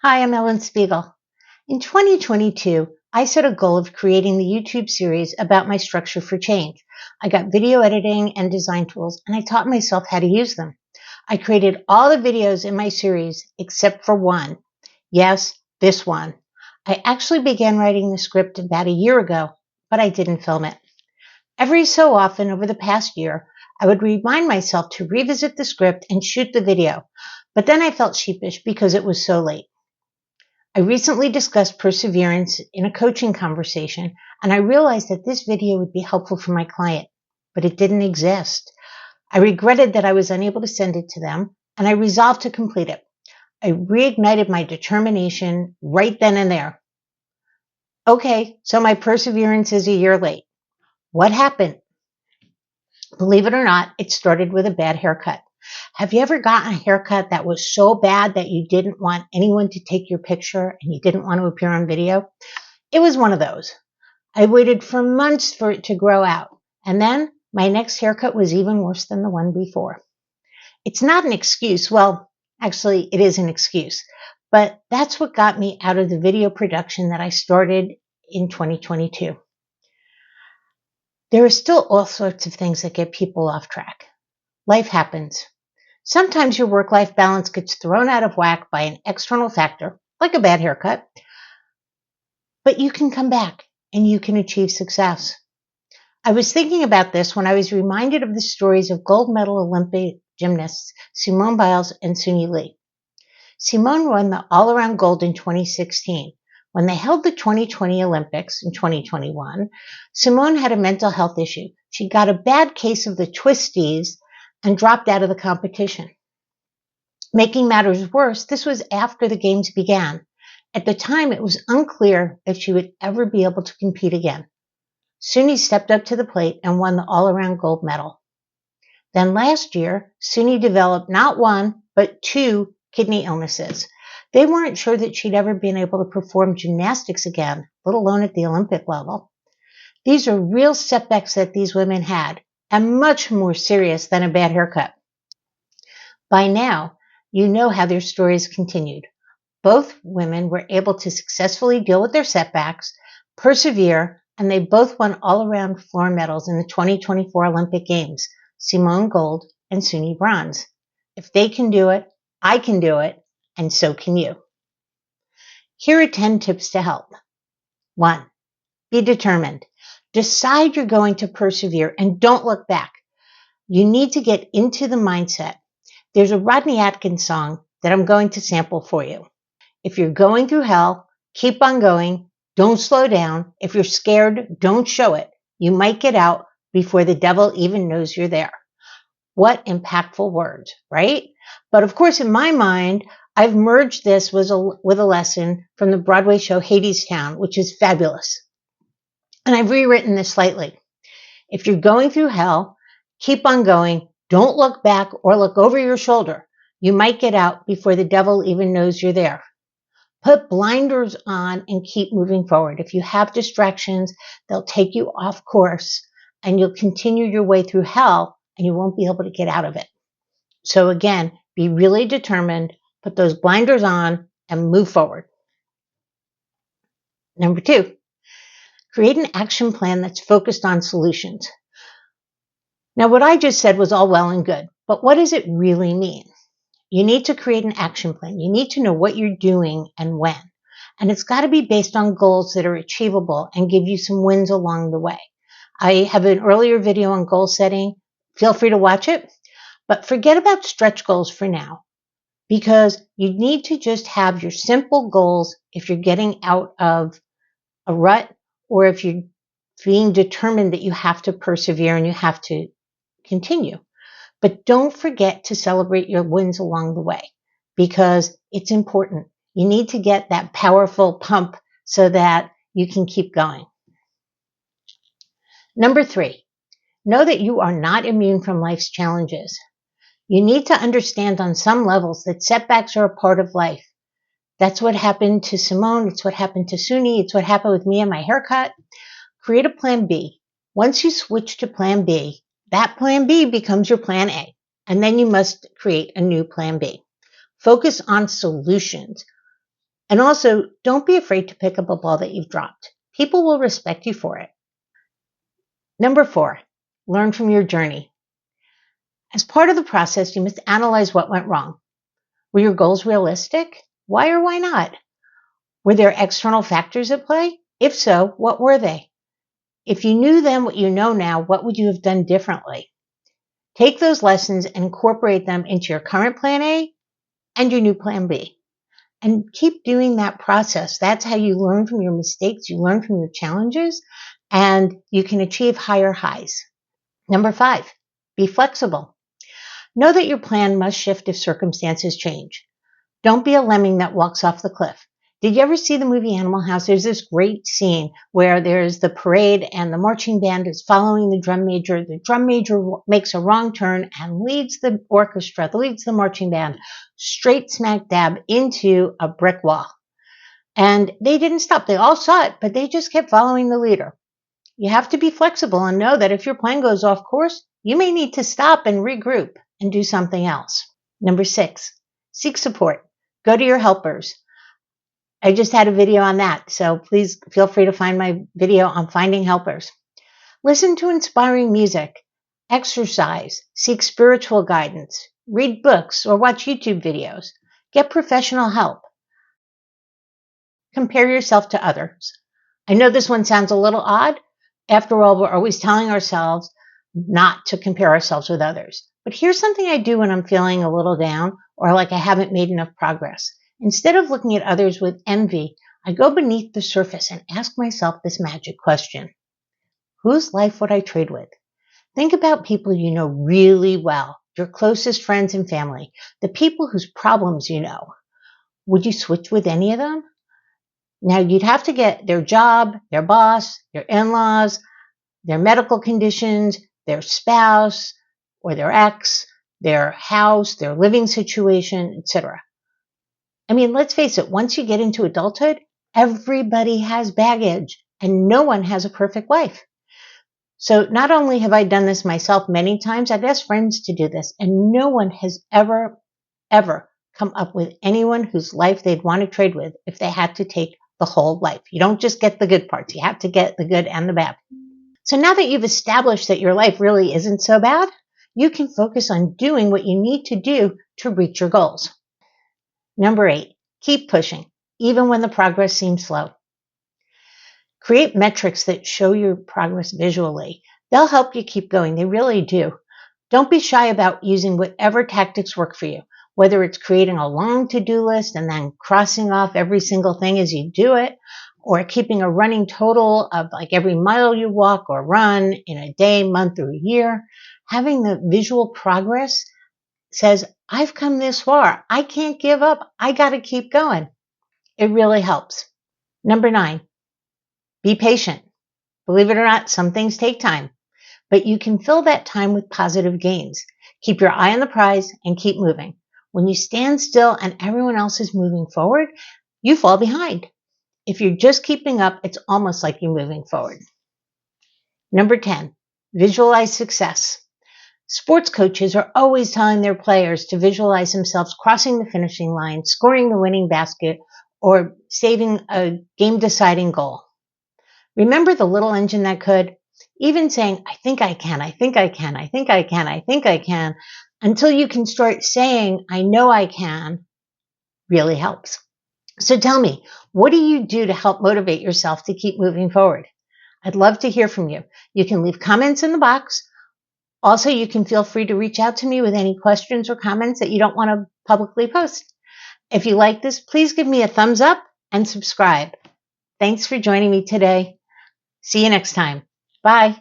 Hi, I'm Ellen Spiegel. In 2022, I set a goal of creating the YouTube series about my structure for change. I got video editing and design tools, and I taught myself how to use them. I created all the videos in my series except for one. Yes, this one. I actually began writing the script about a year ago, but I didn't film it. Every so often over the past year, I would remind myself to revisit the script and shoot the video, but then I felt sheepish because it was so late. I recently discussed perseverance in a coaching conversation, and I realized that this video would be helpful for my client, but it didn't exist. I regretted that I was unable to send it to them, and I resolved to complete it. I reignited my determination right then and there. Okay, so my perseverance is a year late. What happened? Believe it or not, it started with a bad haircut. Have you ever gotten a haircut that was so bad that you didn't want anyone to take your picture and you didn't want to appear on video? It was one of those. I waited for months for it to grow out, and then my next haircut was even worse than the one before. It's not an excuse. Well, actually, it is an excuse, but that's what got me out of the video production that I started in 2022. There are still all sorts of things that get people off track. Life happens. Sometimes your work-life balance gets thrown out of whack by an external factor, like a bad haircut, but you can come back and you can achieve success. I was thinking about this when I was reminded of the stories of gold medal Olympic gymnasts Simone Biles and Sunni. Simone won the all-around gold in 2016. When they held the 2020 Olympics in 2021, Simone had a mental health issue. She got a bad case of the twisties and dropped out of the competition. Making matters worse, this was after the games began. At the time, it was unclear if she would ever be able to compete again. Sunni stepped up to the plate and won the all-around gold medal. Then last year, Sunni developed not one, but two kidney illnesses. They weren't sure that she'd ever been able to perform gymnastics again, let alone at the Olympic level. These are real setbacks that these women had, and much more serious than a bad haircut. By now, you know how their stories continued. Both women were able to successfully deal with their setbacks, persevere, and they both won all-around floor medals in the 2024 Olympic Games, Simone gold and Sunni bronze. If they can do it, I can do it, and so can you. Here are 10 tips to help. 1. Be determined. Decide you're going to persevere and don't look back. You need to get into the mindset. There's a Rodney Atkins song that I'm going to sample for you. If you're going through hell, keep on going. Don't slow down. If you're scared, don't show it. You might get out before the devil even knows you're there. What impactful words, right? But of course, in my mind, I've merged this with a lesson from the Broadway show Hadestown, which is fabulous. And I've rewritten this slightly. If you're going through hell, keep on going. Don't look back or look over your shoulder. You might get out before the devil even knows you're there. Put blinders on and keep moving forward. If you have distractions, they'll take you off course and you'll continue your way through hell and you won't be able to get out of it. So again, be really determined, put those blinders on and move forward. Number 2, create an action plan that's focused on solutions. Now, what I just said was all well and good, but what does it really mean? You need to create an action plan. You need to know what you're doing and when. And it's got to be based on goals that are achievable and give you some wins along the way. I have an earlier video on goal setting. Feel free to watch it. But forget about stretch goals for now, because you need to just have your simple goals if you're getting out of a rut or if you're being determined that you have to persevere and you have to continue. But don't forget to celebrate your wins along the way because it's important. You need to get that powerful pump so that you can keep going. Number 3, know that you are not immune from life's challenges. You need to understand on some levels that setbacks are a part of life. That's what happened to Simone. It's what happened to Sunni. It's what happened with me and my haircut. Create a plan B. Once you switch to plan B, that plan B becomes your plan A, and then you must create a new plan B. Focus on solutions. And also, don't be afraid to pick up a ball that you've dropped. People will respect you for it. Number 4, learn from your journey. As part of the process, you must analyze what went wrong. Were your goals realistic? Why or why not? Were there external factors at play? If so, what were they? If you knew then what you know now, what would you have done differently? Take those lessons and incorporate them into your current plan A and your new plan B. And keep doing that process. That's how you learn from your mistakes, you learn from your challenges, and you can achieve higher highs. Number 5, be flexible. Know that your plan must shift if circumstances change. Don't be a lemming that walks off the cliff. Did you ever see the movie Animal House? There's this great scene where there's the parade and the marching band is following the drum major. The drum major makes a wrong turn and leads the orchestra, leads the marching band straight smack dab into a brick wall. And they didn't stop. They all saw it, but they just kept following the leader. You have to be flexible and know that if your plan goes off course, you may need to stop and regroup and do something else. Number 6, seek support. Go to your helpers. I just had a video on that, so please feel free to find my video on finding helpers. Listen to inspiring music, exercise, seek spiritual guidance, read books or watch YouTube videos, get professional help. Compare yourself to others. I know this one sounds a little odd. After all, we're always telling ourselves not to compare ourselves with others. But here's something I do when I'm feeling a little down or like I haven't made enough progress. Instead of looking at others with envy, I go beneath the surface and ask myself this magic question. Whose life would I trade with? Think about people you know really well, your closest friends and family, the people whose problems you know. Would you switch with any of them? Now, you'd have to get their job, their boss, their in-laws, their medical conditions, their spouse or their ex, their house, their living situation, etc. I mean, let's face it, once you get into adulthood, everybody has baggage and no one has a perfect life. So not only have I done this myself many times, I've asked friends to do this, and no one has ever come up with anyone whose life they'd want to trade with if they had to take the whole life. You don't just get the good parts. You have to get the good and the bad. So now that you've established that your life really isn't so bad, you can focus on doing what you need to do to reach your goals. Number 8, keep pushing, even when the progress seems slow. Create metrics that show your progress visually. They'll help you keep going. They really do. Don't be shy about using whatever tactics work for you, whether it's creating a long to-do list and then crossing off every single thing as you do it, or keeping a running total of like every mile you walk or run in a day, month, or year. Having the visual progress says, I've come this far. I can't give up. I got to keep going. It really helps. Number 9, be patient. Believe it or not, some things take time, but you can fill that time with positive gains. Keep your eye on the prize and keep moving. When you stand still and everyone else is moving forward, you fall behind. If you're just keeping up, it's almost like you're moving forward. Number 10, visualize success. Sports coaches are always telling their players to visualize themselves crossing the finishing line, scoring the winning basket, or saving a game-deciding goal. Remember the little engine that could? Even saying, I think I can, I think I can, I think I can, I think I can, until you can start saying, I know I can, really helps. So tell me, what do you do to help motivate yourself to keep moving forward? I'd love to hear from you. You can leave comments in the box. Also, you can feel free to reach out to me with any questions or comments that you don't want to publicly post. If you like this, please give me a thumbs up and subscribe. Thanks for joining me today. See you next time. Bye.